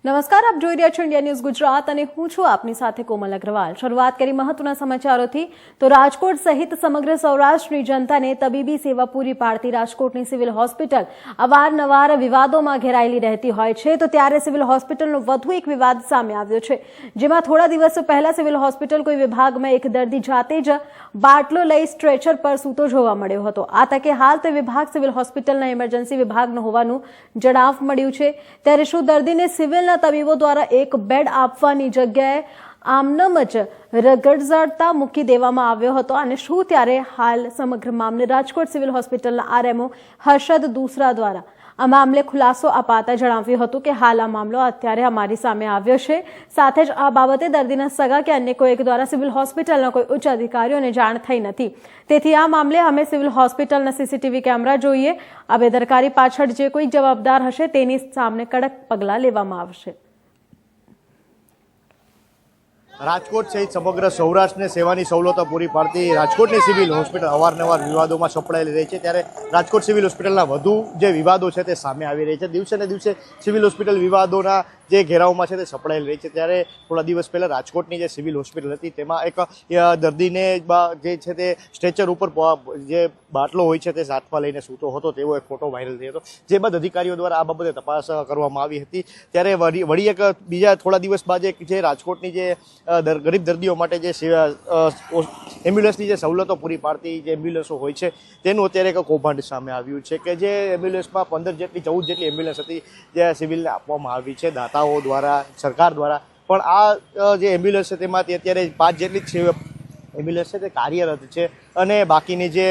નમસ્કાર, આપ જોઈ રહ્યા છો ઇન્ડિયા ન્યૂઝ ગુજરાત અને હું છું આપની સાથે કોમલ અગ્રવાલ। શરૂઆત કરી મહત્વના સમાચારોથી તો રાજકોટ સહિત સમગ્ર સૌરાષ્ટ્રની જનતાને તબીબી સેવા પૂરી પાડતી રાજકોટની સિવિલ હોસ્પિટલ અવારનવાર વિવાદોમાં ઘેરાયેલી રહેતી હોય છે, તો ત્યારે સિવિલ હોસ્પિટલનો વધુ એક વિવાદ સામે આવ્યો છે, જેમાં થોડા દિવસો પહેલા સિવિલ હોસ્પિટલ કોઈ વિભાગમાં એક દર્દી જાતે જ બાટલો લઈ સ્ટ્રેચર પર સૂતો જોવા મળ્યો હતો। આ તકે હાલ તે વિભાગ સિવિલ હોસ્પિટલના ઇમરજન્સી વિભાગનો હોવાનું જણાવ મળ્યું છે। ત્યારે શું દર્દીને સિવિલના તબીબો દ્વારા એક બેડ આપવાની જગ્યાએ આમનામ જ રગડઝાડતા મૂકી દેવામાં આવ્યો હતો અને શું ત્યારે હાલ સમગ્ર મામલે રાજકોટ સિવિલ હોસ્પિટલના આરએમઓ હર્ષદ દુસરા દ્વારા આ મામલે ખુલાસો અપાતા જણાવ્યું હતું કે હાલ આ મામલો અત્યારે અમારી સામે આવ્યો છે, સાથે જ આ બાબતે દર્દીના સગા કે અન્ય કોઈ એક દ્વારા સિવિલ હોસ્પિટલના કોઈ ઉચ્ચ અધિકારીઓને જાણ થઈ નથી, તેથી આ મામલે અમે સિવિલ હોસ્પિટલના સીસીટીવી કેમેરા જોઈએ। આ બેદરકારી પાછળ જે કોઈ જવાબદાર હશે તેની સામે કડક પગલાં લેવામાં આવશે। રાજકોટ સહિત સમગ્ર સૌરાષ્ટ્રને સેવાની સવલતો પૂરી પાડતી રાજકોટની સિવિલ હોસ્પિટલ અવારનવાર વિવાદોમાં સપડાયેલી રહી છે, ત્યારે રાજકોટ સિવિલ હોસ્પિટલના વધુ જે વિવાદો છે તે સામે આવી રહી છે। દિવસે ને દિવસે સિવિલ હોસ્પિટલ વિવાદોના જે ઘેરાવમાં છે તે સપડાયેલી રહી છે। ત્યારે થોડા દિવસ પહેલાં રાજકોટની જે સિવિલ હોસ્પિટલ હતી તેમાં એક દર્દીને જે છે તે સ્ટ્રેચર ઉપર જે બાટલો હોય છે તે સાથમાં લઈને સૂતો હતો તેવો એક ફોટો વાયરલ થયો હતો, જે બાદ અધિકારીઓ દ્વારા આ બાબતે તપાસ કરવામાં આવી હતી। ત્યારે વળી એક બીજા થોડા દિવસ બાદ એક જે રાજકોટની જે ગરીબ દર્દીઓ માટે જે એમ્બ્યુલન્સની જે સવલતો પૂરી પાડતી જે એમ્બ્યુલન્સો હોય છે તેનું અત્યારે એક કૌભાંડ સામે આવ્યું છે કે જે એમ્બ્યુલન્સમાં 14 જેટલી એમ્બ્યુલન્સ હતી જે સિવિલને આપવામાં આવી છે દાતાઓ દ્વારા, સરકાર દ્વારા, પણ આ જે એમ્બ્યુલન્સ છે તેમાંથી અત્યારે 5 જેટલી જ એમ્બ્યુલન્સ છે તે કાર્યરત છે અને બાકીની જે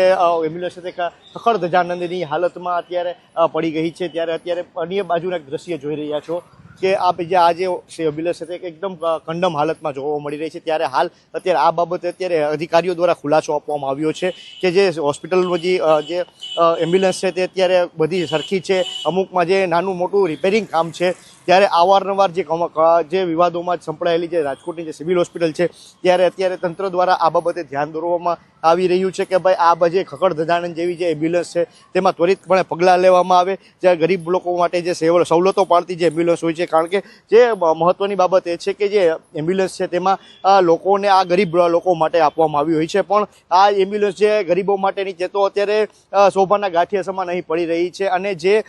એમ્બ્યુલન્સ છે તે ખખડ ધજાનંદની હાલતમાં અત્યારે પડી ગઈ છે। ત્યારે અત્યારે અન્ય બાજુના એક દ્રશ્ય જોઈ રહ્યા છો કે આ જે એમ્બ્યુલન્સ છે તે એકદમ કંડમ હાલતમાં જોવા મળી રહી છે। ત્યારે હાલ અત્યારે આ બાબતે અત્યારે અધિકારીઓ દ્વારા ખુલાસો આપવામાં આવ્યો છે કે જે હોસ્પિટલમાં જે એમ્બ્યુલન્સ છે તે અત્યારે બધી સરખી છે, અમુકમાં જે નાનું મોટું રિપેરિંગ કામ છે। ત્યારે અવારનવાર જે વિવાદોમાં સંકળાયેલી જે રાજકોટની જે સિવિલ હોસ્પિટલ છે ત્યારે અત્યારે તંત્ર દ્વારા આ બાબતે ધ્યાન દોરવામાં આવી રહ્યું છે કે ભાઈ આ બજે ખખડ ધજાનંદ જેવી જે એમ્બ્યુલન્સ છે તેમાં ત્વરિતપણે પગલાં લેવામાં આવે, જે ગરીબ લોકો માટે જે સવલતો પાડતી જે એમ્બ્યુલન્સ હોય છે, કારણ કે જે મહત્વની બાબત એ છે કે જે એમ્બ્યુલન્સ છે તેમાં લોકોને આ ગરીબ લોકો માટે આપવામાં આવી હોય છે, પણ આ એમ્બ્યુલન્સ જે ગરીબો માટેની છે તો અત્યારે શોભાના ગાંઠિયા સમાન અહીં પડી રહી છે અને જે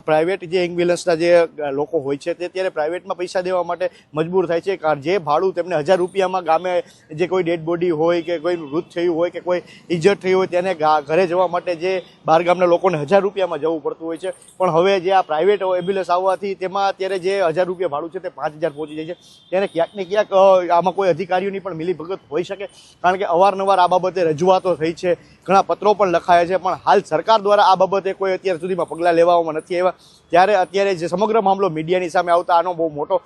પ્રાઇવેટ જે એમ્બ્યુલન્સના જે લોકો હોય છે તે અત્યારે પ્રાઇવેટમાં પૈસા દેવા માટે મજબૂર થાય છે, કારણ જે ભાડું તેમને 1000 રૂપિયામાં ગામે જે કોઈ ડેડ બોડી હોય કે કોઈ મૃત થયું હોય કે કોઈ ઇજ્જત થઈ હોય તેને ઘરે જવા માટે જે બહાર ગામના લોકોને 1000 રૂપિયામાં જવું પડતું હોય છે, પણ હવે જે આ પ્રાઇવેટ એમ્બ્યુલન્સ આવવાથી તેમાં અત્યારે જે 1000 રૂપિયા ભાડું છે તે 5000 પહોંચી જાય છે। ત્યારે ક્યાંક ને ક્યાંક આમાં કોઈ અધિકારીઓની પણ મિલીભગત હોઈ શકે, કારણ કે અવારનવાર આ બાબતે રજૂઆતો થઈ છે, ઘણા પત્રો પણ લખાયા છે, પણ હાલ સરકાર દ્વારા આ બાબતે કોઈ અત્યાર સુધીમાં પગલાં લેવામાં નથી આવ્યા। ત્યારે અત્યારે જે સમગ્ર મામલો મીડિયાની સામે આવતા આનો બહુ મોટો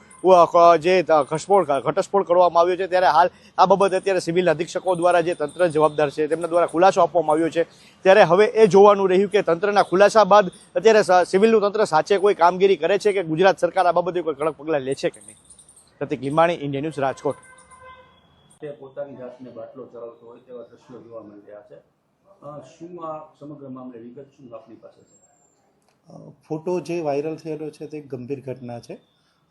જે ઘટસ્ફોટ કરવામાં આવ્યો છે। ત્યારે હાલ આ બાબતે અત્યારે સિવિલ અધિક્ષકો દ્વારા જે તંત્ર જવાબદાર છે તેમના દ્વારા ખુલાસો આપવામાં આવ્યો છે। ત્યારે હવે એ જોવાનું રહ્યું કે તંત્રના ખુલાસા બાદ અત્યારે સિવિલનું તંત્ર સાચે કોઈ કામગીરી કરે છે કે ગુજરાત સરકાર આ બાબતે કોઈ કડક પગલાં લે છે કે નહીં। પ્રતિક લીંબાણી, ઇન્ડિયા ન્યૂઝ, રાજકોટ। તે પોતાની જાતને બાટલો ચલાવતો હોય તેવા દ્રશ્યો જોવા મળી રહ્યા છે। શું આ સમગ્ર મામલે વિગત શું આપની પાસે છે? ફોટો જે વાયરલ થયેલો છે તે ગંભીર ઘટના છે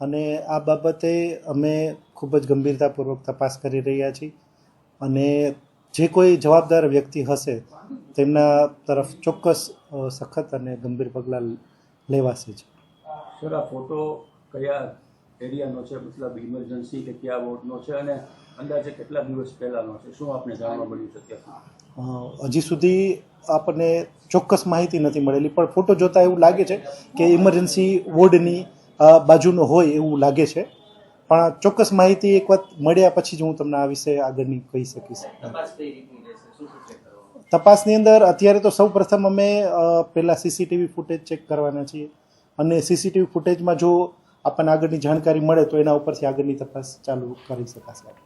અને આ બાબતે અમે ખૂબ જ ગંભીરતાપૂર્વક તપાસ કરી રહ્યા છીએ અને જે કોઈ જવાબદાર વ્યક્તિ હશે તેમના તરફ ચોક્કસ સખત અને ગંભીર પગલાં લેવાશે છે। સર, આ ફોટો કયા એરિયાનો છે, મતલબ ઇમરજન્સી કે કયા વોર્ડનો છે અને અંદાજે કેટલા દિવસ પહેલાંનો છે, શું આપને જાણવા મળ્યું છે ત્યાં? હજી સુધી આપણને ચોક્કસ માહિતી નથી મળેલી, પણ ફોટો જોતા એવું લાગે છે કે ઇમરજન્સી વોર્ડની બાજુનો હોય એવું લાગે છે, પણ ચોક્કસ માહિતી એક વખત મળ્યા પછી જ હું તમને આ વિશે આગળની કહી શકીશ। તપાસની અંદર અત્યારે તો સૌ પ્રથમ અમે પહેલાં સીસીટીવી ફૂટેજ ચેક કરવાના છીએ અને સીસીટીવી ફૂટેજમાં જો આપણને આગળની જાણકારી મળે તો એના ઉપરથી આગળની તપાસ ચાલુ કરી શકાશે।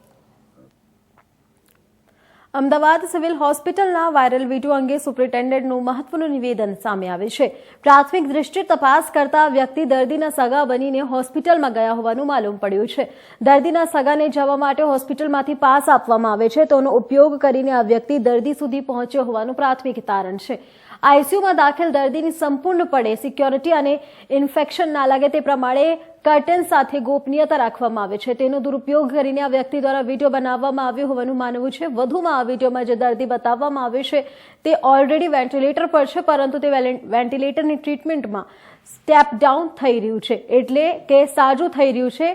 અમદાવાદ સિવિલ હોસ્પિટલના વાયરલ વિડીયો અંગે સુપ્રિન્ટેન્ડન્ટનું મહત્વનું નિવેદન સામે આવે છે। પ્રાથમિક દ્રષ્ટિએ તપાસ કરતા વ્યક્તિ દર્દીના સગા બનીને હોસ્પિટલમાં ગયા હોવાનું માલુમ પડ્યું છે। દર્દીના સગાને જવા માટે હોસ્પિટલમાંથી પાસ આપવામાં આવે છે, તેનો ઉપયોગ કરીને આ વ્યક્તિ દર્દી સુધી પહોંચ્યો હોવાનું પ્રાથમિક તારણ છે। આઈસીયુમાં દાખલ દર્દીની સંપૂર્ણપણે સિક્યોરિટી અને ઇન્ફેક્શન ના લાગે તે પ્રમાણે કર્ટન સાથે ગોપનીયતા રાખવામાં આવે છે. તેનો દુરુપયોગ કરીને આ વ્યક્તિ દ્વારા વિડીયો બનાવવામાં આવ્યો હોવાનું માનવું છે. વધુમાં આ વિડીયોમાં જે દર્દી બતાવવામાં આવે છે તે ઓલરેડી વેન્ટિલેટર પર છે, પરંતુ તે વેન્ટિલેટરની ટ્રીટમેન્ટમાં સ્ટેપ ડાઉન થઈ રહ્યું છે, એટલે કે સાજું થઈ રહ્યું છે.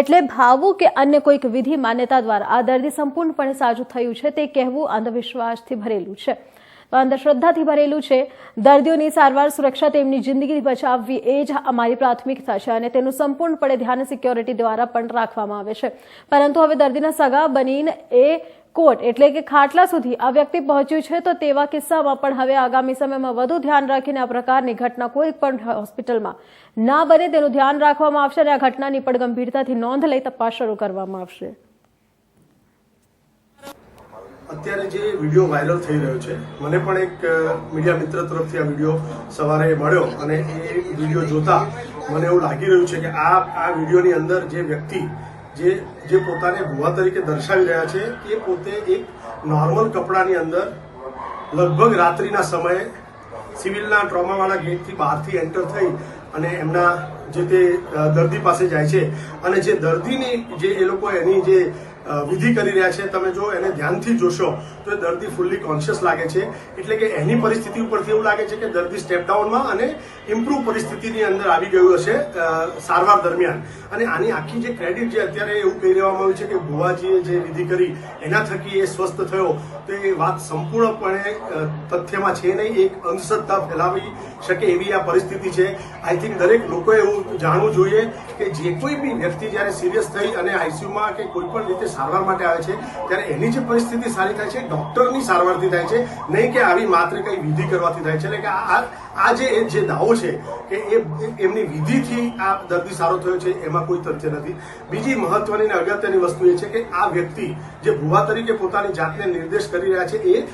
એટલે ભાવું કે અન્ય કોઈક વિધિ માન્યતા દ્વારા આ દર્દી સંપૂર્ણપણે સાજું થયું છે તે કહેવું અંધવિશ્વાસથી ભરેલું છે, અંધશ્રદ્ધાથી ભરેલું છે. દર્દીઓની સારવાર, સુરક્ષા, તેમની જિંદગી બચાવવી એ જ અમારી પ્રાથમિકતા છે અને તેનું સંપૂર્ણપણે ધ્યાન સિક્યોરિટી દ્વારા પણ રાખવામાં આવે છે. પરંતુ હવે દર્દીના સગા બનીને એ કોર્ટ એટલે કે ખાટલા સુધી આ વ્યક્તિ પહોંચ્યું છે, તો તેવા કિસ્સામાં પણ હવે આગામી સમયમાં વધુ ધ્યાન રાખીને આ પ્રકારની ઘટના કોઈ પણ હોસ્પિટલમાં ના બને તેનું ધ્યાન રાખવામાં આવશે અને આ ઘટનાની પણ ગંભીરતાથી નોંધ લઈ તપાસ શરૂ કરવામાં આવશે. અત્યારે જે વિડીયો વાયરલ થઈ રહ્યો છે, મને પણ એક મીડિયા મિત્ર તરફથી આ વિડીયો સવારે મળ્યો અને એ વિડીયો જોતા મને એવું લાગી રહ્યું છે કે આ વિડીયોની અંદર જે વ્યક્તિ જે પોતાને ભુવા તરીકે દર્શાવી રહ્યા છે એ પોતે એક નોર્મલ કપડાની અંદર લગભગ રાત્રિના સમયે સિવિલના ટ્રોમાવાળા ગેટથી બહારથી એન્ટર થઈ અને એમના જે તે દર્દી પાસે જાય છે અને જે દર્દીની જે એ લોકો એની જે વિધિ કરી રહ્યા છે, તમે જો એને ધ્યાનથી જોશો તો એ દર્દી ફૂલ્લી કોન્શિયસ લાગે છે. એટલે કે એની પરિસ્થિતિ ઉપરથી એવું લાગે છે કે દર્દી સ્ટેપ ડાઉનમાં અને ઇમ્પ્રૂવ પરિસ્થિતિની અંદર આવી ગયું હશે સારવાર દરમિયાન. અને આની આખી જે ક્રેડિટ જે અત્યારે એવું કહી દેવામાં આવ્યું છે કે ભુવાજીએ જે વિધિ કરી એના થકી એ સ્વસ્થ થયો, તો એ વાત સંપૂર્ણપણે તથ્યમાં છે નહીં. એક અંધશ્રદ્ધા ફેલાવી શકે એવી આ પરિસ્થિતિ છે. આઈ થિંક દરેક લોકોએ એવું જાણવું જોઈએ કે જે કોઈ બી વ્યક્તિ જ્યારે સિરિયસ થઈ અને આઈસીયુમાં કે કોઈ પણ રીતે સારવાર માટે આવે છે ત્યારે એની જે પરિસ્થિતિ સારી થાય છે ડોક્ટરની સારવારથી થાય છે, નહીં કે આવી માત્ર કઈ વિધિ કરવાથી થાય છે. એટલે કે આ જે દાવો છે કે એમની વિધિથી આ દર્દી સારો થયો છે એમાં કોઈ તથ્ય નથી. બીજી મહત્વની અને અગત્યની વસ્તુ એ છે કે આ વ્યક્તિ જે ભુવા તરીકે પોતાની જાતને નિર્દેશ કરી રહ્યા છે એ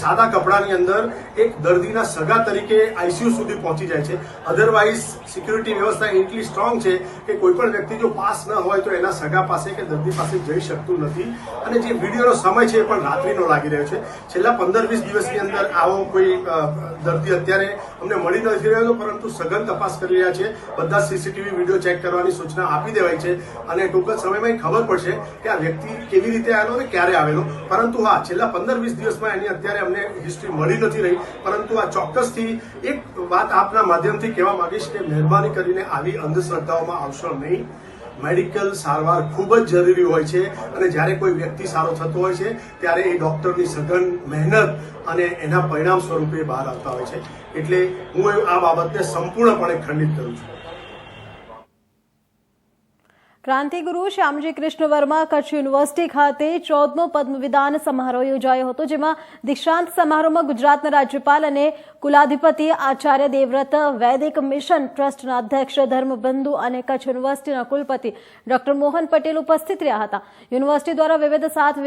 સાદા કપડાની અંદર એક દર્દીના સગા તરીકે આઈસીયુ સુધી પહોંચી જાય છે. અધરવાઇઝ સિક્યુરિટી વ્યવસ્થા એટલી સ્ટ્રોંગ છે કે કોઈ પણ વ્યક્તિ જો પાસ ન હોય તો એના સગા પાસે કે દર્દી પાસે જઈ શકતું નથી. અને જે વિડીયોનો સમય છે એ પણ રાત્રિનો લાગી રહ્યો છે. છેલ્લા 15-20 દિવસની અંદર આવો કોઈ દર્દી અત્યારે અમને મળી નથી રહ્યો, પરંતુ સઘન તપાસ કરી રહ્યા છે. બધા સીસીટીવી વિડીયો ચેક કરવાની સૂચના આપી દેવાય છે અને ટૂંક જ સમયમાં ખબર પડશે કે આ વ્યક્તિ કેવી રીતે આવેલો અને ક્યારે આવેલો. પરંતુ હા, છેલ્લા 15-20 દિવસમાં એની અત્યારે અમને હિસ્ટ્રી મળી નથી રહી. પરંતુ આ ચોક્કસથી એક વાત આપના માધ્યમથી કહેવા માંગીશ કે મહેરબાની કરીને આવી અંધશ્રદ્ધાઓમાં આવશો નહીં. મેડિકલ સારવાર ખૂબ જ જરૂરી હોય છે અને જ્યારે કોઈ વ્યક્તિ સારો થતો હોય છે ત્યારે એ ડોક્ટરની સઘન મહેનત અને એના પરિણામ સ્વરૂપે બહાર આવતા હોય છે. એટલે હું આ બાબતને સંપૂર્ણપણે ખંડિત કરું છું. ક્રાંતિગુરુ શ્યામજી કૃષ્ણ વર્મા કચ્છ યુનિવર્સિટી ખાતે 14મો પદ્મવિદાન સમારોહ યોજાયો હતો, જેમાં દીક્ષાંત સમારોહમાં ગુજરાતના રાજ્યપાલ અને કુલાધિપતિ આચાર્ય દેવવ્રત વૈદિક મિશન ટ્રસ્ટના અધ્યક્ષ ધર્મબંધુ અને કચ્છ યુનિવર્સિટીના કુલપતિ ડોક્ટર મોહન પટેલ ઉપસ્થિત રહ્યા હતા. યુનિવર્સિટી દ્વારા વિવિધ 7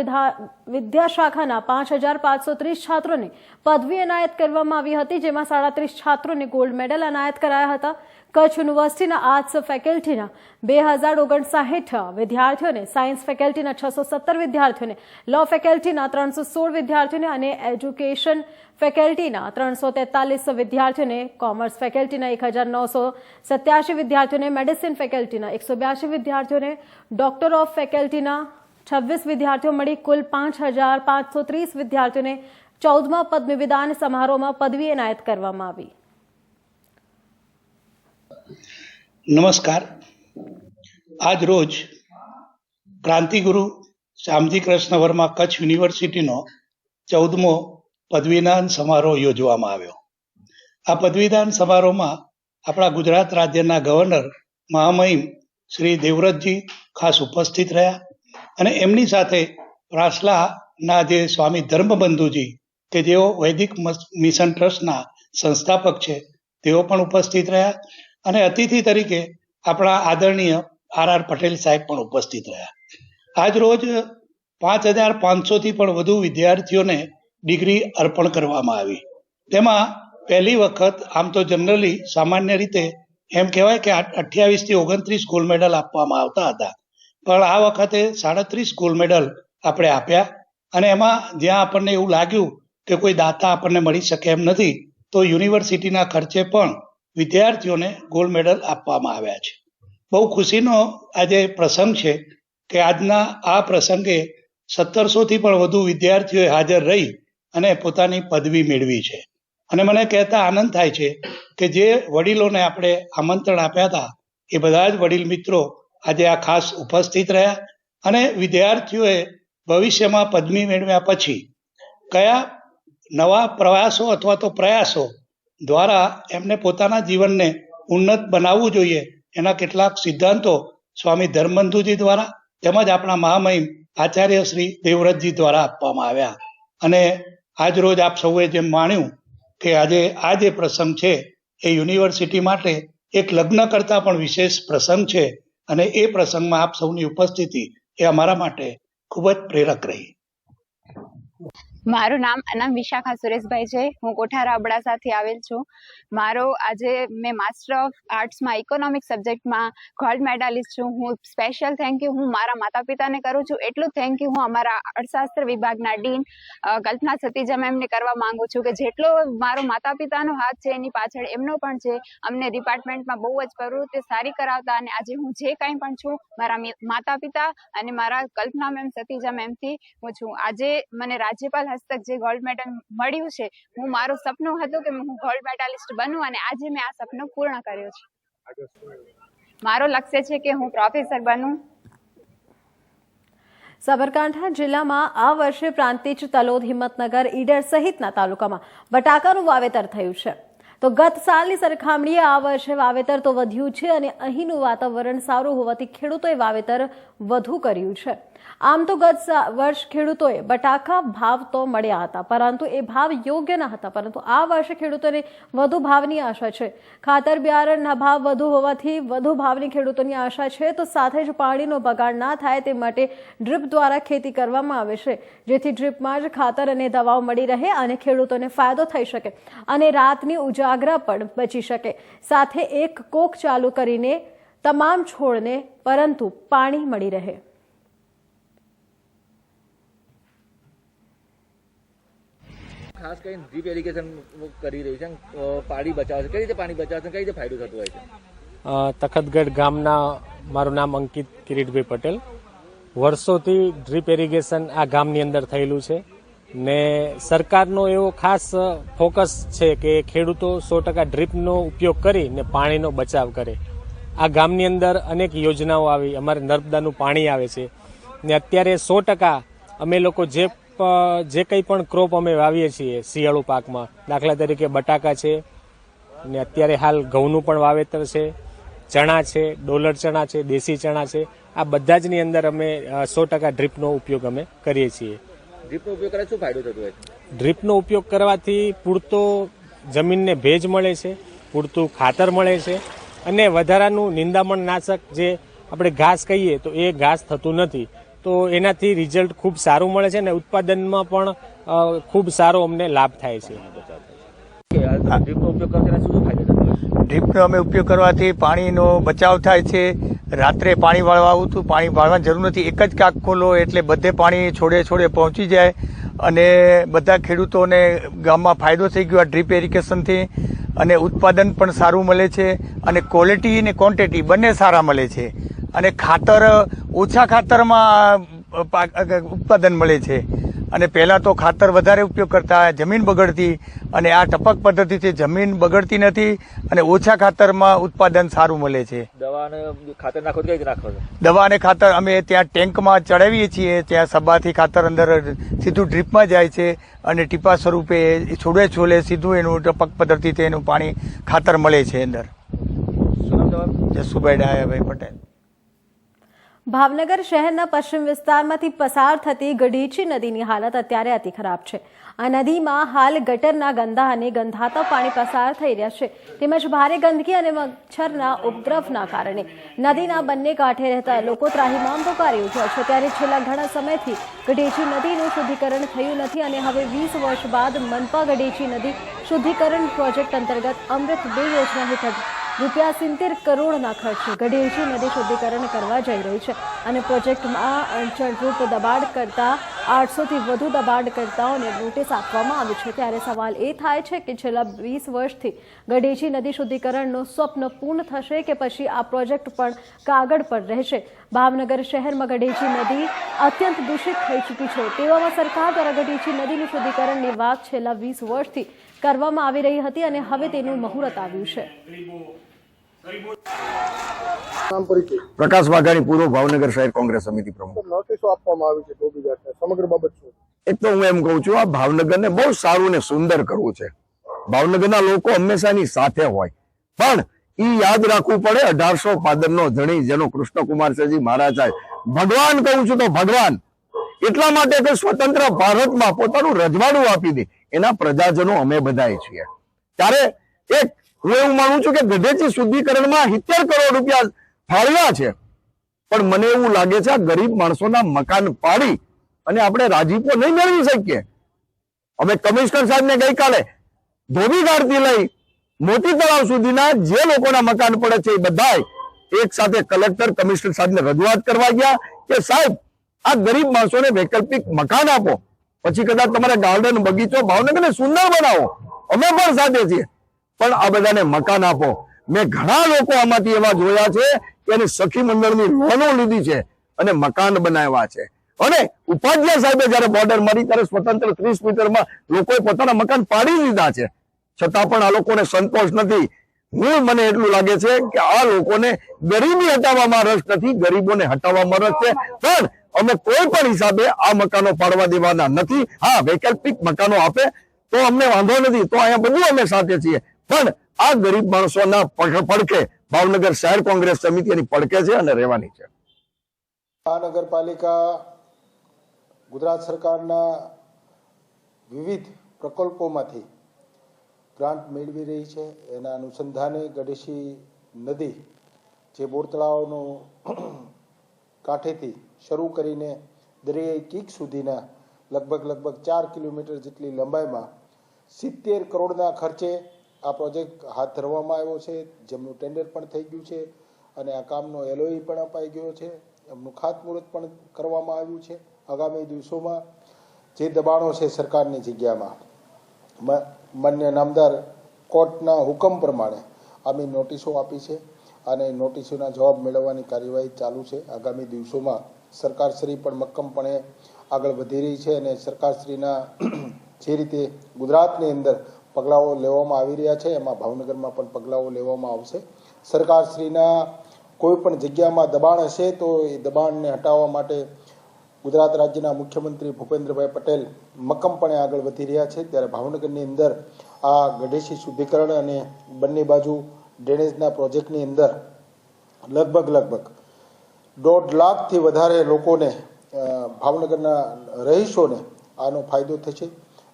વિદ્યાશાખાના 5530 છાત્રોને પદવી એનાયત કરવામાં આવી હતી, જેમાં 37 છાત્રોને ગોલ્ડ મેડલ એનાયત કરાયા હતા. કચ્છ યુનિવર્સિટીના આર્ટ્સ ફેકલ્ટીના 2059 વિદ્યાર્થીઓને, સાયન્સ ફેકલ્ટીના 617 વિદ્યાર્થીઓને, લો ફેકલ્ટીના 316 વિદ્યાર્થીઓને અને એજ્યુકેશન ફેકલ્ટીના 343 વિદ્યાર્થીઓને, કોમર્સ ફેકલ્ટીના 1987 વિદ્યાર્થીઓને, મેડિસિન ફેકલ્ટીના 182 વિદ્યાર્થીઓને, ડોક્ટર ઓફ ફેકલ્ટીના 26 વિદ્યાર્થીઓ મળી કુલ 5530 વિદ્યાર્થીઓને 14મા પદ્મવિદાન સમારોહમાં પદવી એનાયત કરવામાં આવી. નમસ્કાર. આજ રોજ ક્રાંતિગુરુ શ્યામજી કૃષ્ણ વર્મા કચ્છ યુનિવર્સિટીનો 14મો પદવીદાન સમારોહ યોજવામાં આવ્યો. આ પદવીદાન સમારોહમાં આપણા ગુજરાત રાજ્યના ગવર્નર મહામહિમ શ્રી દેવવ્રતજી ખાસ ઉપસ્થિત રહ્યા અને એમની સાથે રાસલાના જે સ્વામી ધર્મબંધુજી કે જેઓ વૈદિક મિશન ટ્રસ્ટના સંસ્થાપક છે તેઓ પણ ઉપસ્થિત રહ્યા અને અતિથિ તરીકે આપણા આદરણીય R.R. પટેલ સાહેબ પણ ઉપસ્થિત રહ્યા. આજ રોજ 5500થી પણ વધુ વિદ્યાર્થીઓને ડિગ્રી અર્પણ કરવામાં આવી. તેમાં પહેલી વખત આમ તો જનરલી સામાન્ય રીતે એમ કહેવાય કે 28 થી 29 ગોલ્ડ મેડલ આપવામાં આવતા હતા, પણ આ વખતે 37 ગોલ્ડ મેડલ આપણે આપ્યા અને એમાં જ્યાં આપણને એવું લાગ્યું કે કોઈ દાતા આપણને મળી શકે એમ નથી તો યુનિવર્સિટીના ખર્ચે પણ વિદ્યાર્થીઓને ગોલ્ડ મેડલ આપવામાં આવ્યા છે. બહુ ખુશીનો આજે પ્રસંગ છે કે આજના આ પ્રસંગે 1700થી પણ વધુ વિદ્યાર્થીઓએ હાજર રહી અને પોતાની પદવી મેળવી છે. અને મને કહેતા આનંદ થાય છે કે જે વડીલોને આપણે આમંત્રણ આપ્યા હતા એ બધા જ વડીલ મિત્રો આજે આ ખાસ ઉપસ્થિત રહ્યા અને વિદ્યાર્થીઓએ ભવિષ્યમાં પદવી મેળવ્યા પછી કયા નવા પ્રવાસો અથવા તો પ્રયાસો દ્વારા એમને પોતાના જીવનને ઉન્નત બનાવવું જોઈએ એના કેટલાક સિદ્ધાંતો સ્વામી ધર્મબંધુજી દ્વારા તેમજ આપણા મહામહિમ આચાર્ય શ્રી દેવવ્રતજી દ્વારા આપવામાં આવ્યા. અને આજ રોજ આપ સૌએ જેમ માણ્યું કે આજે આ જે પ્રસંગ છે એ યુનિવર્સિટી માટે એક લગ્ન કરતાં પણ વિશેષ પ્રસંગ છે અને એ પ્રસંગમાં આપ સૌની ઉપસ્થિતિ એ અમારા માટે ખૂબ જ પ્રેરક રહી. મારું નામ અનમ વિશાખા સુરેશભાઈ છે. હું કોઠારા અબડાસાથી આવેલ છું. મારો આજે મેં માસ્ટર ઓફ આર્ટ્સમાં ઇકોનોમિક સબ્જેક્ટમાં ગોલ્ડ મેડાલિસ્ટ છું. હું સ્પેશિયલ થેન્ક યુ હું મારા માતા પિતાને કરું છું. એટલું થેન્ક યુ હું અમારા અર્થશાસ્ત્ર વિભાગના ડીન કલ્પના સતીજા મેમને કરવા માંગુ છું કે જેટલો મારો માતા પિતાનો હાથ છે એની પાછળ એમનો પણ છે. અમને ડિપાર્ટમેન્ટમાં બહુ જ પ્રવૃત્તિ સારી કરાવતા અને આજે હું જે કાંઈ પણ છું મારા માતા પિતા અને મારા કલ્પના મેમ સતીજા મેમથી હું છું. આજે મને રાજ્યપાલ હસ્તક જે ગોલ્ડ મેડલ મળ્યું છે, હું મારું સપનું હતું કે હું ગોલ્ડ મેડાલિસ્ટ બનું અને આજે મેં આ સપનું પૂર્ણ કર્યું છે. મારો લક્ષ્ય છે કે હું પ્રોફેસર બનું. સાબરકાંઠા જિલ્લામાં આ વર્ષે પ્રાંતિજ, તલોદ, હિંમતનગર, ઈડર સહિતના તાલુકામાં બટાકાનું વાવેતર થયું છે. તો ગત સાલની સરખામણીએ આ વર્ષે વાવેતર તો વધ્યું છે અને અહીંનું વાતાવરણ સારું હોવાથી ખેડૂતોએ વાવેતર વધુ કર્યું છે. આમ તો ગત વર્ષ ખેડૂતોએ બટાકા ભાવ તો મળ્યા હતા પરંતુ એ ભાવ યોગ્ય ન હતા, પરંતુ આ વર્ષે ખેડૂતોને વધુ ભાવની આશા છે. ખાતર બિયારણના ભાવ વધુ હોવાથી વધુ ભાવની ખેડૂતોની આશા છે. તો સાથે જ પાણીનો બગાડ ના થાય તે માટે ડ્રીપ દ્વારા ખેતી કરવામાં આવે છે, જેથી ડ્રીપમાં જ ખાતર અને દવાઓ મળી રહે અને ખેડૂતોને ફાયદો થઈ શકે અને રાતની ઉજાગરા પણ બચી શકે. સાથે એક કોક ચાલુ કરીને તમામ છોડને પરંતુ પાણી મળી રહે. ખાસ કરીને ડ્રીપ ઇરિગેશન કરી રહી છે, પાણી બચાવે છે. કઈ રીતે પાણી બચાવે છે, કઈ રીતે ફાયદો થતો હોય છે? તખતગઢ ગામના મારું નામ અંકિત કિરીટભાઈ પટેલ. વર્ષોથી ડ્રીપ ઇરિગેશન આ ગામની અંદર થયેલું છે ને સરકારનો એવો ખાસ ફોકસ છે કે ખેડૂતો 100% ડ્રીપનો ઉપયોગ કરીને પાણીનો બચાવ કરે. આ ગામની અંદર અનેક યોજનાઓ આવી, અમારે નર્મદાનું પાણી આવે છે ને અત્યારે 100% અમે લોકો જે કંઈ પણ ક્રોપ અમે વાવીએ છીએ શિયાળુ પાકમાં, દાખલા તરીકે બટાકા છે ને અત્યારે હાલ ઘઉંનું પણ વાવેતર છે, ચણા છે, ડોલર ચણા છે, દેશી ચણા છે, આ બધા જની અંદર અમે 100% ડ્રીપનો ઉપયોગ અમે કરીએ છીએ. ડ્રીપનો ઉપયોગ કરે શું ફાયદો થતો હોય છે? ડ્રીપનો ઉપયોગ કરવાથી પૂરતો જમીનને ભેજ મળે છે, પૂરતું ખાતર મળે છે અને વધારાનું નિંદામણ નાશક જે આપણે ઘાસ કહીએ તો એ ઘાસ થતું નથી. તો એનાથી રિઝલ્ટ ખૂબ સારું મળે છે અને ઉત્પાદનમાં પણ ખૂબ સારો અમને લાભ થાય છે. ડ્રીપનો ઉપયોગ કરતા શું ફાયદો થતો હોય છે? ડ્રીપનો અમે ઉપયોગ કરવાથી પાણીનો બચાવ થાય છે. રાત્રે પાણી વાળવા આવું હતું, પાણી વાળવાની જરૂર નથી, એક જ કાક ખોલો એટલે બધે પાણી છોડે છોડે પહોંચી જાય અને બધા ખેડૂતોને ગામમાં ફાયદો થઈ ગયો આ ડ્રીપ ઇરિગેશનથી અને ઉત્પાદન પણ સારું મળે છે અને ક્વોલિટી અને ક્વોન્ટિટી બંને સારા મળે છે અને ખાતર ઓછા ખાતરમાં ઉત્પાદન મળે છે. અને પહેલાં તો ખાતર વધારે ઉપયોગ કરતા, જમીન બગડતી અને આ ટપક પદ્ધતિથી જમીન બગડતી નથી અને ઓછા ખાતરમાં ઉત્પાદન સારું મળે છે. દવા અને ખાતર નાખો કઈ રીતે નાખો છો? દવા અને ખાતર અમે ત્યાં ટેન્કમાં ચડાવીએ છીએ, ત્યાં સબાથી ખાતર અંદર સીધું ડ્રીપમાં જાય છે અને ટીપા સ્વરૂપે છોડે છોલે સીધું એનું ટપક પદ્ધતિથી એનું પાણી ખાતર મળે છે અંદર. જસુભાઈ ડાયાભાઈ પટેલ. ભાવનગર શહેરના પશ્ચિમ વિસ્તારમાંથી પસાર થતી ગઢીચી નદીની હાલત અત્યારે અતિ ખરાબ છે. આ નદીમાં હાલ ગટરના ગંદા અને ગંધાતા પાણી પસાર થઈ રહ્યા છે, તેમજ ભારે ગંદકી અને મચ્છરના ઉપદ્રવના કારણે નદીના બંને કાંઠે રહેતા લોકો ત્રાહિમામ પોકારી ઉઠ્યા છે. ત્યારે છેલ્લા ઘણા સમયથી ગઢીચી નદીનું શુદ્ધિકરણ થયું નથી અને હવે 20 વર્ષ બાદ મનપા ગઢીચી નદી શુદ્ધિકરણ પ્રોજેક્ટ અંતર્ગત અમૃત 2 યોજના હેઠળ ₹70 કરોડના ખર્ચે ગઢીચી નદી શુદ્ધિકરણ કરવા જઈ રહી છે અને પ્રોજેક્ટમાં અડચણરૂપ દબાણ કરતા 800થી વધુ દબાણકર્તાઓને નોટિસ આપવામાં આવી છે। ત્યારે સવાલ એ થાય છે કે છેલ્લા 20 વર્ષથી ગઢેચી નદી શુદ્ધિકરણનું સ્વપ્ન પૂર્ણ થશે કે પછી આ પ્રોજેક્ટ પણ કાગળ પર રહેશે। ભાવનગર શહેરમાં ગઢેચી નદી અત્યંત દૂષિત થઈ ચૂકી છે। તેવામાં સરકાર દ્વારા ગઢેચી નદીનું શુદ્ધિકરણની વાત છેલ્લા 20 વર્ષથી કરવામાં આવી રહી હતી અને હવે તેનું મુહૂર્ત આવ્યું છે। પ્રકાશ વાઘાણી, પૂર્વ ભાવનગર શહેર કોંગ્રેસ સમિતિ પ્રમુખ। નોટિસો આપવામાં આવી છે ધોબીઘાટને, સમગ્ર બાબત શું? એક તો હું એમ કહું છું, આ ભાવનગરને બહુ સારું ને સુંદર કરવું છે। ભાવનગરના લોકો હંમેશાની સાથે હોય, પણ ઈ યાદ રાખવું પડે 1800 પાદરનો ધણી જેનો કૃષ્ણકુમારજી મહારાજ છે, ભગવાન કહું છું તો ભગવાન, એટલા માટે કે સ્વતંત્ર ભારતમાં પોતાનું રજવાડું આપી દે એના પ્રજાજનો અમે બધાએ છીએ। ત્યારે એક હું એવું માનું છું કે ગઢેચી શુદ્ધિકરણમાં 70 કરોડ રૂપિયા ફાળવ્યા છે, પણ મને એવું લાગે છે આ ગરીબ માણસોના મકાન પાડી અને આપણે રાજીપો નહીં મેળવી શકીએ। અમે કમિશનર સાહેબને ગઈકાલે ધોબીઘાટથી લઈ મોટી તળાવ સુધીના જે લોકોના મકાન પડે છે એ બધા એક સાથે કલેક્ટર કમિશનર સાહેબને રજૂઆત કરવા ગયા કે સાહેબ આ ગરીબ માણસોને વૈકલ્પિક મકાન આપો, પછી કદાચ તમારે ગાર્ડન બગીચો ભાવનગરને સુંદર બનાવો, અમે પણ સાથે છીએ, પણ આ બધાને મકાન આપો। મેં ઘણા લોકો આમાંથી એવા જોયા છે કે એની સખી મંડળની લોનો લીધી છે અને મકાન બનાવ્યા છે। અને ઉપાધ્યાય સાહેબે જયારે બોર્ડર મારી ત્યારે સ્વતંત્ર 30 મીટરમાં લોકોએ પોતાના મકાન પાડી દીધા છે, છતાં પણ આ લોકોને સંતોષ નથી। મને એટલું લાગે છે કે આ લોકોને ગરીબી હટાવવામાં રસ નથી, ગરીબોને હટાવવામાં રસ છે, પણ અમે કોઈ પણ હિસાબે આ મકાનો પાડવા દેવાના નથી। હા, વૈકલ્પિક મકાનો આપે તો અમને વાંધો નથી, તો અહીંયા બધું અમે સાથે છીએ, પણ આ ગરીબ માણસોના પડખે ભાવનગર શહેર કોંગ્રેસ સમિતિ એની પડખે છે અને રહેવાની છે। મહાનગરપાલિકા ગુજરાત સરકારના વિવિધ પ્રકલ્પોમાંથી ગ્રાન્ટ મેળવી રહી છે। એના અનુસંધાને ગઢેચી નદી જે બોર તળાવનો કાંઠેથી શરૂ કરીને દરિયાઈ કીક સુધીના લગભગ 4 કિલોમીટર જેટલી લંબાઈમાં 70 કરોડના ખર્ચે આ પ્રોજેક્ટ હાથ ધરવામાં આવ્યો છે, જેમનું ટેન્ડર પણ થઈ ગયું છે અને આ કામનો LOI પણ અપાઈ ગયો છે, એમનું ખાતમુહૂર્ત પણ કરવામાં આવ્યું છે। આગામી દિવસોમાં જે દબાણો છે સરકારની જગ્યામાં માન્ય નામદાર કોર્ટના હુકમ પ્રમાણે અમે નોટિસો આપી છે અને નોટિસોના જવાબ મેળવવાની કાર્યવાહી ચાલુ છે। આગામી દિવસોમાં સરકારશ્રી પણ મક્કમપણે આગળ વધી રહી છે અને સરકારશ્રીના જે રીતે ગુજરાતની અંદર પગલાઓ લેવામાં આવી રહ્યા છે એમાં ભાવનગરમાં પણ પગલાઓ લેવામાં આવશે। સરકારશ્રીના કોઈ પણ જગ્યામાં દબાણ હશે તો એ દબાણને હટાવવા માટે ગુજરાત રાજ્યના મુખ્યમંત્રી ભૂપેન્દ્રભાઈ પટેલ મક્કમપણે આગળ વધી રહ્યા છે। ત્યારે ભાવનગરની અંદર આ ગઢેચી શુદ્ધિકરણ અને બંને બાજુ ડ્રેનેજના પ્રોજેક્ટની અંદર લગભગ 1.5 લાખથી વધારે લોકોને, ભાવનગરના રહીશોને આનો ફાયદો થશે,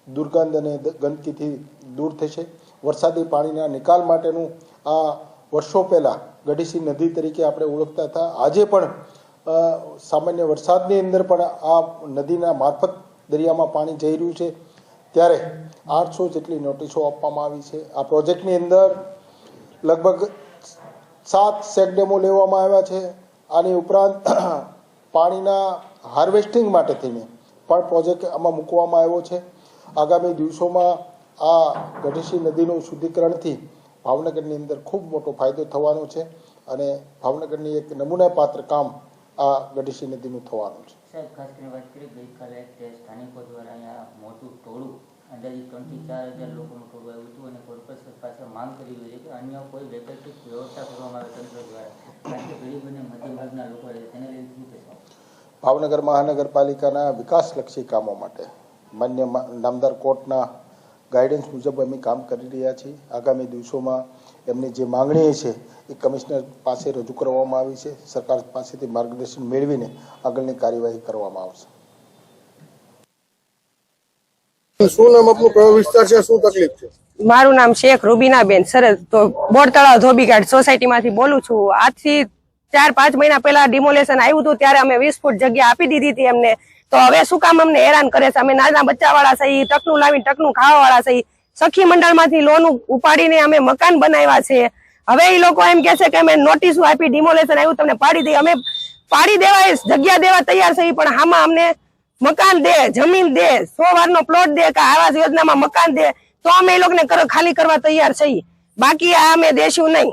દુર્ગંધ અને ગંદકીથી દૂર થશે। વરસાદી પાણીના નિકાલ માટેનું આ વર્ષો પહેલાં ગઢેચી નદી તરીકે આપણે ઓળખતા હતા, આજે પણ સામાન્ય વરસાદની અંદર પણ આ નદીના મારફત દરિયામાં પાણી જઈ રહ્યું છે। ત્યારે 800 જેટલી નોટિસો આપવામાં આવી છે। આ પ્રોજેક્ટની અંદર લગભગ 7 ચેકડેમો લેવામાં આવ્યા છે। આની ઉપરાંત પાણીના હાર્વેસ્ટિંગ માટે થઈને પણ પ્રોજેક્ટ આમાં મૂકવામાં આવ્યો છે। આગામી દિવસોમાં આ ગઢેચી નદીનું શુદ્ધિકરણથી ભાવનગરની અંદર ખૂબ મોટો ફાયદો થવાનો છે અને ભાવનગરની એક નમૂના પાત્ર કામ આ ગઢેચી નદીનું થવાનું છે। સાહેબ, ખાસ કરીને વાત કરીએ, ગઈકાલે સ્થાનિકો દ્વારા અહીંયા મોટું ટોળું અંદાજિત 3 થી 4 હજાર લોકોનું ટોળું આવ્યું હતું અને કોર્પોરેશન પાસે માંગ કરી રહી છે કે અન્ય કોઈ વૈકલ્પિક વ્યવસ્થા કરવામાં આવે તંત્ર દ્વારા, કારણ કે ગરીબ અને મધ્યમ વર્ગના લોકો રહે તેને લઈને શું કહેશો? ભાવનગર મહાનગરપાલિકાના વિકાસલક્ષી કામો માટે માન્ય નામદાર કોર્ટના ગાઈડન્સ મુજબ અમે કામ કરી રહ્યા છીએ। આગામી દિવસોમાં એમની જે માંગણી છે એ કમિશનર પાસે રજૂ કરવામાં આવી છે। સરકાર પાસેથી માર્ગદર્શન મેળવીને આગળની કાર્યવાહી કરવામાં આવશે। શું નામ આપનું, કયો વિસ્તાર છે, શું તકલીફ છે? મારું નામ શેખ રૂબીનાબેન સરસ, તો બોર તળાવ ધોબીઘાટ સોસાયટીમાંથી બોલું છું। આજથી 4-5 મહિના પહેલા ડિમોલેશન આવ્યું હતું ત્યારે અમે 20 ફૂટ જગ્યા આપી દીધી હતી એમને, તો હવે શું કામ અમને હેરાન કરે છે? અમે નાના બચ્ચા વાળા છીએ, ટકનું લાવીને ટકનું ખાવા વાળા છીએ, સખી મંડળમાંથી લોન ઉપાડીને અમે મકાન બનાવ્યા છે। હવે એ લોકો એમ કે છે કે અમે નોટિસો આપી, ડિમોલેશન આવ્યું તમને પાડી દઈએ, અમે પાડી દેવા જગ્યા દેવા તૈયાર છીએ, પણ આમાં અમને મકાન દે, જમીન દે, 100 વારનો પ્લોટ દે કે આવાસ યોજનામાં મકાન દે તો અમે એ લોકોને ખાલી કરવા તૈયાર છીએ, બાકી આ અમે દેશું નહીં.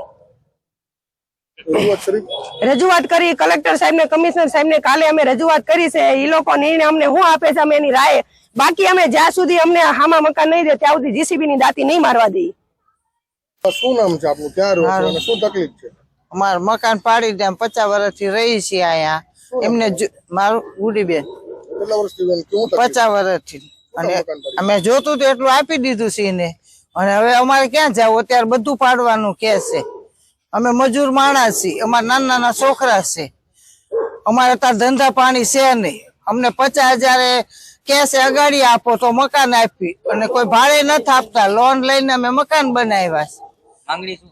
રજૂઆત કરી કલેક્ટર સાહેબ ને, કમિશનર સાહેબ ને કાલે અમે રજૂઆત કરી છે. એ લોકો નિર્ણય અમને શું આપે છે અમે એની રાય, બાકી અમે જ્યાં સુધી અમને હામાં મકાન નહીં દે ત્યાં સુધી જીસીબી ની દાતી નહીં મારવા દઈએ. શું નામ છે આપનું, ક્યાં રહો છો અને શું તકલીફ છે? અમારું મકાન પાડી દે, 50 વર્ષથી રહી છીએ અહીંયા. એમને મારું ગુડીબેન કેટલા વર્ષથી? 50 વર્ષથી. અને અમે જોતું તો એટલું આપી દીધું છે એને, અને હવે અમારે ક્યાં જાવ? અત્યારે બધું પાડવાનું કે છે. અમે મજૂર માણસ છીએ, અમારા નાના નાના છોકરા છે, અમારે અત્યારે ધંધા પાણી છે નહીં. અમને 50,000 કેસે અગાડી આપો તો મકાન આપી, અને કોઈ ભાડે નથી આપતા. લોન લઈને અમે મકાન બનાવ્યા છે. માંગણી શું?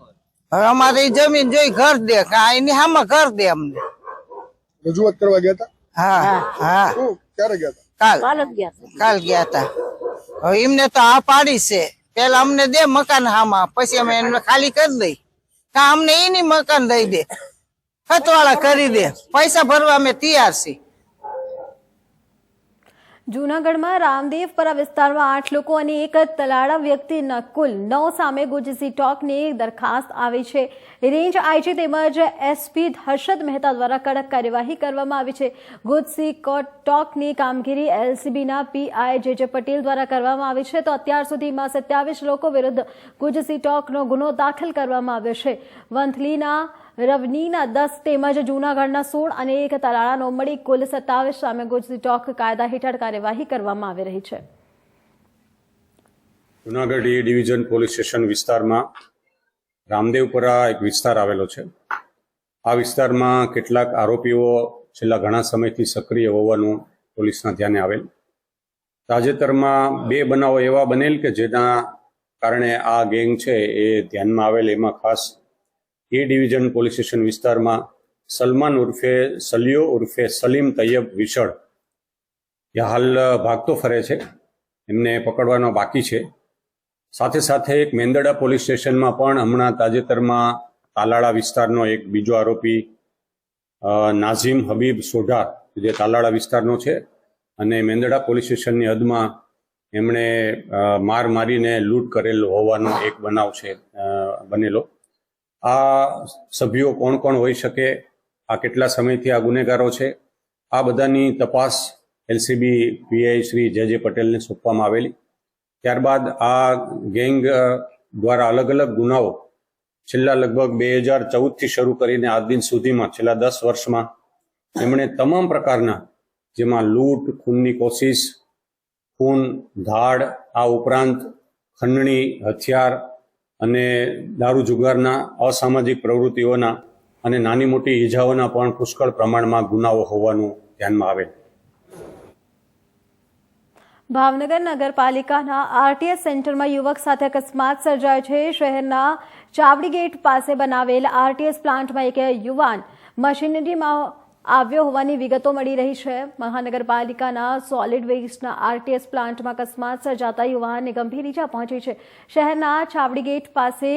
હવે અમારે જમીન જોઈ ઘર દે, એની સામે ઘર દે અમને. રજૂઆત કરવા ગયા હતા? હા હા. ક્યારે ગયા હતા? કાલ ગયા હતા. હવે એમને તો આ પાડી છે, પેલા અમને દે મકાન હામાં, પછી અમે એમને ખાલી કરી દઈ. કા અમને એની મકાન દઈ દે, ખતવાળા કરી દે, પૈસા ભરવા અમે તૈયાર છીએ. જૂનાગઢમાં રામદેવપરા વિસ્તારમાં 8 લોકો અને એક તલાળા વ્યક્તિના કુલ 9 સામે ગુજ સી ટોકની દરખાસ્ત આવી છે. રેન્જ આઈજી તેમજ એસપી હર્ષદ મહેતા દ્વારા કડક કાર્યવાહી કરવામાં આવી છે. ગુજ સી ટોકની કામગીરી એલસીબીના પીઆઈ જે પટેલ દ્વારા કરવામાં આવી છે. તો અત્યાર સુધીમાં 27 લોકો વિરુદ્ધ ગુજ સી ટોકનો ગુનો દાખલ કરવામાં આવ્યો છે. વંથલીના રવનીના 10 તેમજ જૂનાગઢના 16 અને એક તલાળાનો મળી કુલ 27 સામે ગુજ સી ટોક કાયદા હેઠળ કાર્યવાહી કરવામાં આવી રહી છે. જૂનાગઢ એ ડિવિઝન પોલીસ સ્ટેશન વિસ્તારમાં રામદેવપરા એક વિસ્તાર આવેલો છે. આ વિસ્તારમાં કેટલાક આરોપીઓ છેલ્લા ઘણા સમયથી સક્રિય હોવાનું પોલીસના ધ્યાને આવેલ. તાજેતરમાં 2 બનાવો એવા બનેલ કે જેના કારણે આ ગેંગ છે એ ધ્યાનમાં આવેલ. એમાં ખાસ એ ડિવિઝન પોલીસ સ્ટેશન વિસ્તારમાં સલમાન ઉર્ફે સલિયો ઉર્ફે સલીમ તૈયબ વિશળ એ હાલ ભાગતો ફરે છે, એમને પકડવાનો બાકી છે. સાથે સાથે એક મેંદરડા પોલીસ સ્ટેશનમાં પણ હમણાં તાજેતરમાં તાલાળા વિસ્તારનો એક બીજો આરોપી નાઝીમ હબીબ સોઢા જે તાલાળા વિસ્તારનો છે અને મેંદરડા પોલીસ સ્ટેશનની હદમાં એમણે માર મારીને લૂંટ કરેલ હોવાનો એક બનાવ છે બનેલો. આ સભ્યો કોણ કોણ હોઈ શકે, આ કેટલા સમયથી આ ગુનેગારો છે, આ બધાની તપાસ એલસીબી પીઆઈ શ્રી જે પટેલને સોંપવામાં આવેલી. ત્યારબાદ આ ગેંગ દ્વારા અલગ અલગ ગુનાઓ છેલ્લા લગભગ 2014થી શરૂ કરીને આજ દિન સુધીમાં છેલ્લા 10 વર્ષમાં એમણે તમામ પ્રકારના, જેમાં લૂંટ, ખૂનની કોશિશ, ખૂન, ધાડ, આ ઉપરાંત ખંડણી, હથિયાર અને દારૂ જુગારના અસામાજિક પ્રવૃત્તિઓના અને નાની મોટી ઈજાઓના પણ પુષ્કળ પ્રમાણમાં ગુનાઓ હોવાનું ધ્યાનમાં આવે. ભાવનગર નગરપાલિકાના આરટીએસ સેન્ટરમાં યુવક સાથે અકસ્માત સર્જાયો છે. શહેરના ચાવડી ગેટ પાસે બનાવેલ આરટીએસ પ્લાન્ટમાં એક યુવાન મશીનરીમાં આવ્યો હોવાની વિગતો મળી રહી છે. મહાનગરપાલિકાના સોલિડ વેસ્ટના આરટીએસ પ્લાન્ટમાં અકસ્માત સર્જાતા યુવાનને ગંભીર ઈજા પહોંચી છે. શહેરના ચાવડી ગેટ પાસે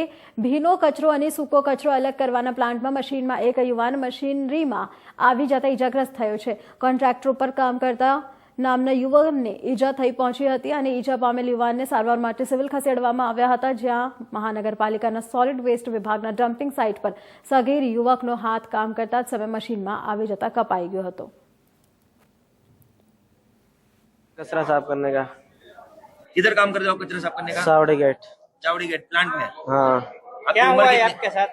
ભીનો કચરો અને સૂકો કચરો અલગ કરવાના પ્લાન્ટમાં મશીનમાં એક યુવાન મશીનરીમાં આવી જતા ઈજાગ્રસ્ત થયો છે. કોન્ટ્રાક્ટર પર કામ કરતા નામના યુવાનને ઈજા થઈ પહોંચી હતી અને ઈજા પામેલ યુવાનને સારવાર માટે સિવિલ ખસેડવામાં આવ્યા હતા, જ્યાં મહાનગરપાલિકાના સોલિડ વેસ્ટ વિભાગના ડમ્પિંગ સાઇટ પર સગીર યુવકનો હાથ કામ કરતા જ સમય મશીનમાં આવી જતા કપાઈ ગયો હતો. कचरा साफ करने का. किधर काम करते हो आप कचरा साफ करने का? चावड़ी गेट प्लांट में. हाँ. क्या हुआ है आपके साथ?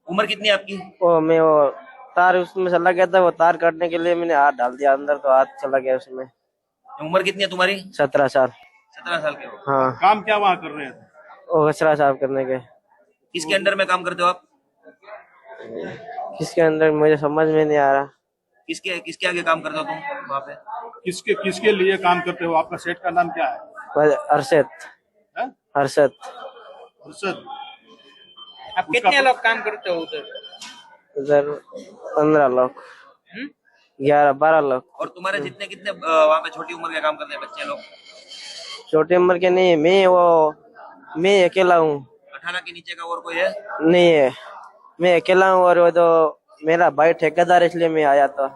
उम्र कितनी है आपकी? वो मैं वो तार उसमें चला गया था, वो तार काटने के लिए मैंने हाथ डाल दिया अंदर, तो हाथ चला गया उसमें. उम्र कितनी है तुम्हारी? 17 साल. 17 साल के हो? हाँ. काम क्या वहाँ कर रहे हैं? वो कचरा साफ करने के. किसके अंडर में काम करते हो आप? किसके अंदर मुझे समझ में नहीं आ रहा. किसके आगे काम करते हो तुम वहाँ पे? किसके लिए काम करते हो? आपका सेठ का नाम क्या है? अरशद. अरशद. आप कितने लोग काम करते हो उधर? उधर 15 लोग. 11-12 लोग. और तुम्हारे जितने कितने वहाँ पे छोटी उम्र के काम करते हैं बच्चे लोग? छोटी उम्र के नहीं, मैं अकेला हूँ. 18 के नीचे का और कोई है? नहीं है, मैं अकेला हूँ और वो तो मेरा भाई ठेकेदार, इसलिए मैं आया था.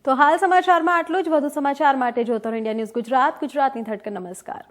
તો હાલ સમાચારમાં આટલું જ. વધુ સમાચાર માટે જોતો રહો ઇન્ડિયા ન્યૂઝ ગુજરાત, ગુજરાતની ધડકન. નમસ્કાર.